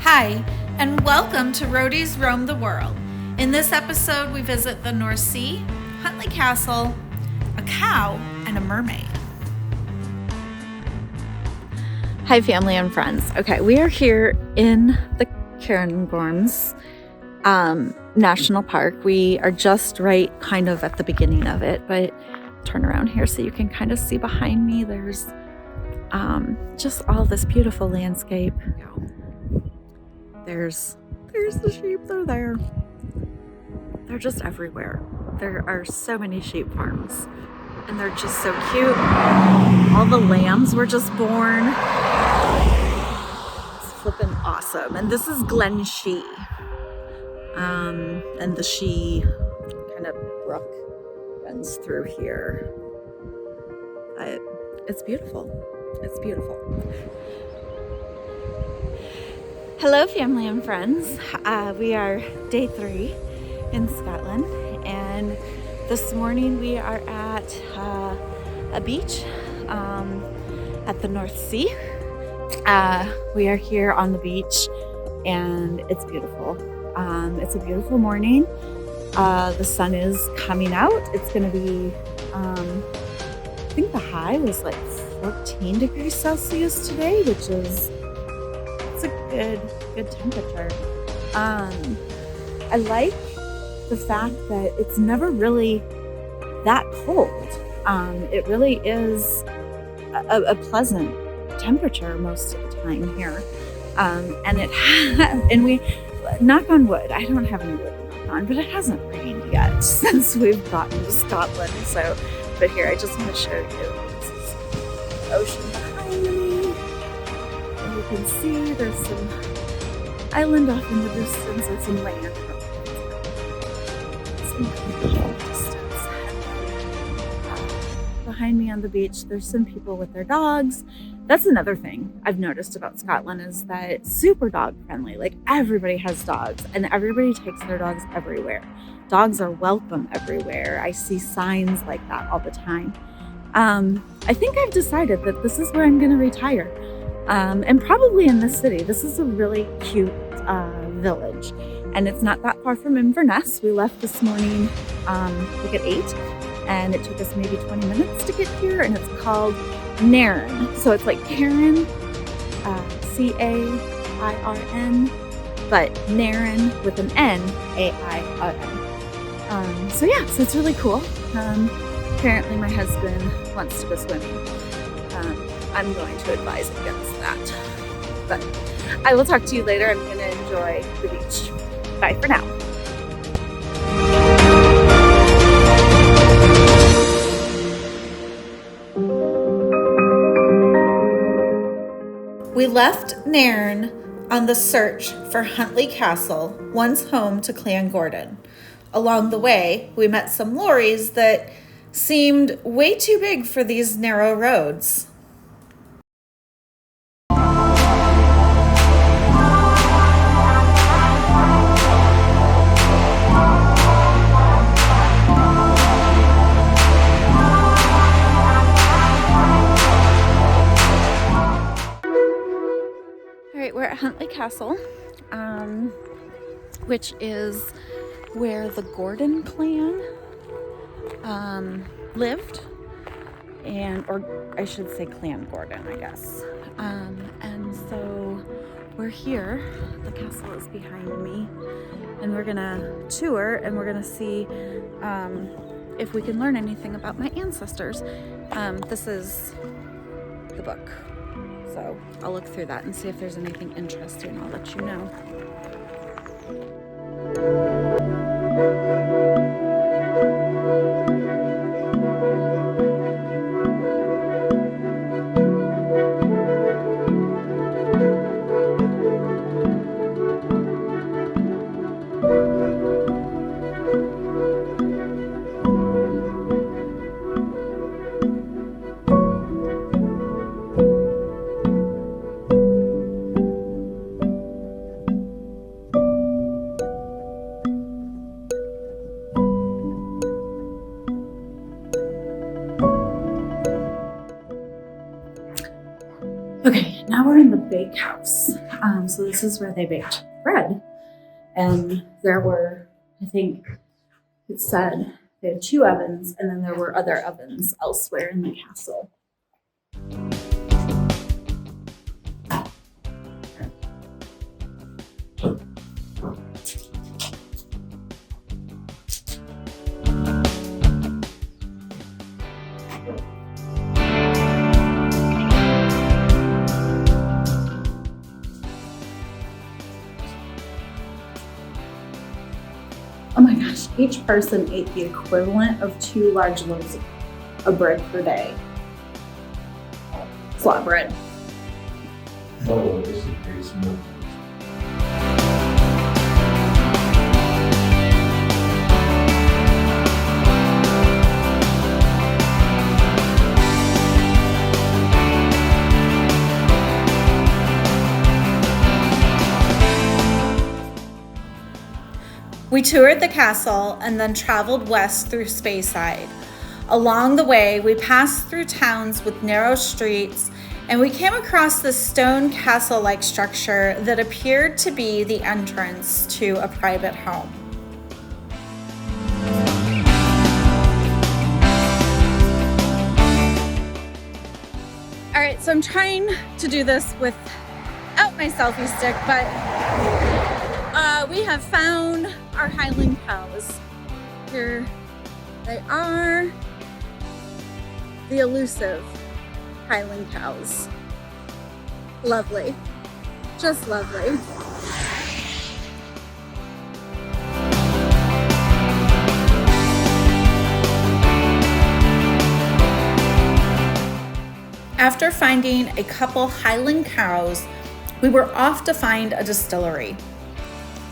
Hi, and welcome to Roadies Roam the World. In this episode, we visit the North Sea, Huntly Castle, a cow, and a mermaid. Hi, family and friends. Okay, we are here in the Cairngorms National Park. We are just right kind of at the beginning of it, but turn around here so you can kind of see behind me. There's just all this beautiful landscape. There's the sheep, they're there. They're just everywhere. There are so many sheep farms and they're just so cute. All the lambs were just born. It's flipping awesome. And this is Glenshee. And the Shee kind of brook runs through here. It's beautiful. It's beautiful. Hello, family and friends. We are day 3 in Scotland, and this morning we are at a beach at the North Sea. We are here on the beach, and it's beautiful. It's a beautiful morning. The sun is coming out. It's going to be, I think the high was like 14 degrees Celsius today, which is a good temperature. I like the fact that it's never really that cold. It really is a pleasant temperature most of the time here. And it has, and we, knock on wood, I don't have any wood to knock on, but it hasn't rained yet since we've gotten to Scotland. So, but here, I just want to show you, this is the ocean behind me. And you can see there's some island off in the distance and some land behind me on the beach. There's some people with their dogs. That's another thing I've noticed about Scotland is that it's super dog friendly. Like everybody has dogs and everybody takes their dogs everywhere. Dogs are welcome everywhere. I see signs like that all the time. I think I've decided that this is where I'm going to retire. And probably in this city. This is a really cute village, and it's not that far from Inverness. We left this morning like at 8, and it took us maybe 20 minutes to get here, and it's called Nairn. So it's like Cairn, C-A-I-R-N, but Nairn with an N, A-I-R-N. So yeah, so it's really cool. Apparently my husband wants to go swimming. I'm going to advise against that. But I will talk to you later. I'm going to enjoy the beach. Bye for now. We left Nairn on the search for Huntly Castle, once home to Clan Gordon. Along the way, we met some lorries that seemed way too big for these narrow roads. We're at Huntly Castle, which is where the Gordon clan lived, or I should say Clan Gordon, I guess. And so we're here. The castle is behind me, and we're gonna tour, and we're gonna see if we can learn anything about my ancestors. This is the book. So I'll look through that and see if there's anything interesting. I'll let you know. Okay, now we're in the bakehouse. So this is where they baked bread. And there were, I think it said they had 2 ovens, and then there were other ovens elsewhere in the castle. Oh my gosh, each person ate the equivalent of 2 large loaves of bread per day. It's a lot of bread. Oh, this is very smooth. We toured the castle and then traveled west through Speyside. Along the way, we passed through towns with narrow streets, and we came across this stone castle-like structure that appeared to be the entrance to a private home. All right, so I'm trying to do this without my selfie stick, but we have found our Highland Cows. Here they are, the elusive Highland Cows. Lovely, just lovely. After finding a couple Highland Cows, we were off to find a distillery.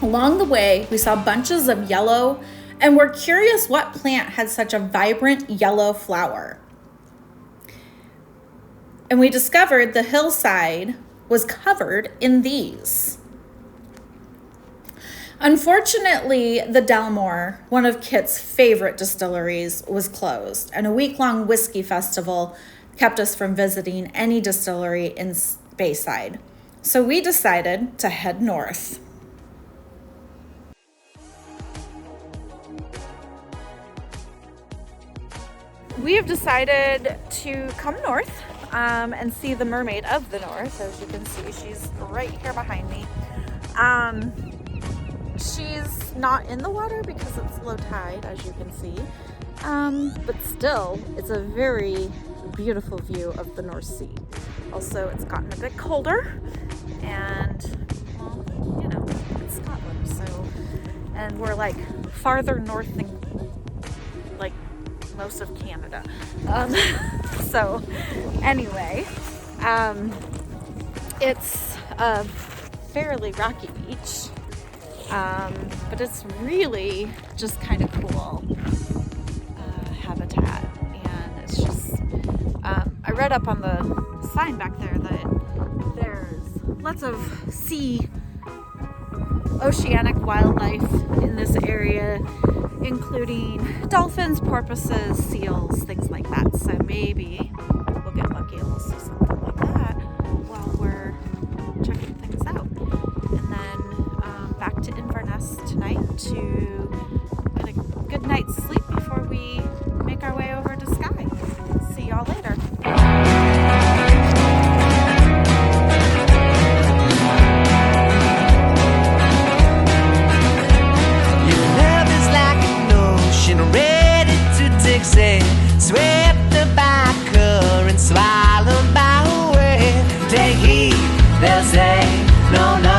Along the way, we saw bunches of yellow and were curious what plant had such a vibrant yellow flower. And we discovered the hillside was covered in these. Unfortunately, the Dalmore, one of Kit's favorite distilleries, was closed, and a week-long whiskey festival kept us from visiting any distillery in Speyside. So we decided to head north. We have decided to come north and see the Mermaid of the North. As you can see, she's right here behind me. She's not in the water because it's low tide, as you can see. But still, it's a very beautiful view of the North Sea. Also, it's gotten a bit colder, and, well, you know, it's Scotland, so, and we're like farther north than like most of Canada. So anyway, it's a fairly rocky beach, but it's really just kind of cool habitat, and it's just, I read up on the sign back there that there's lots of oceanic wildlife in this area, including dolphins, porpoises, seals, things like that. So maybe we'll get lucky and we'll see something like that while we're checking things out. And then back to Inverness tonight to get a good night's sleep before we make our way over to Skye. See y'all later. Ready to take sail, swept by current, swallowed by a wave. Take heed, they'll say, no, no.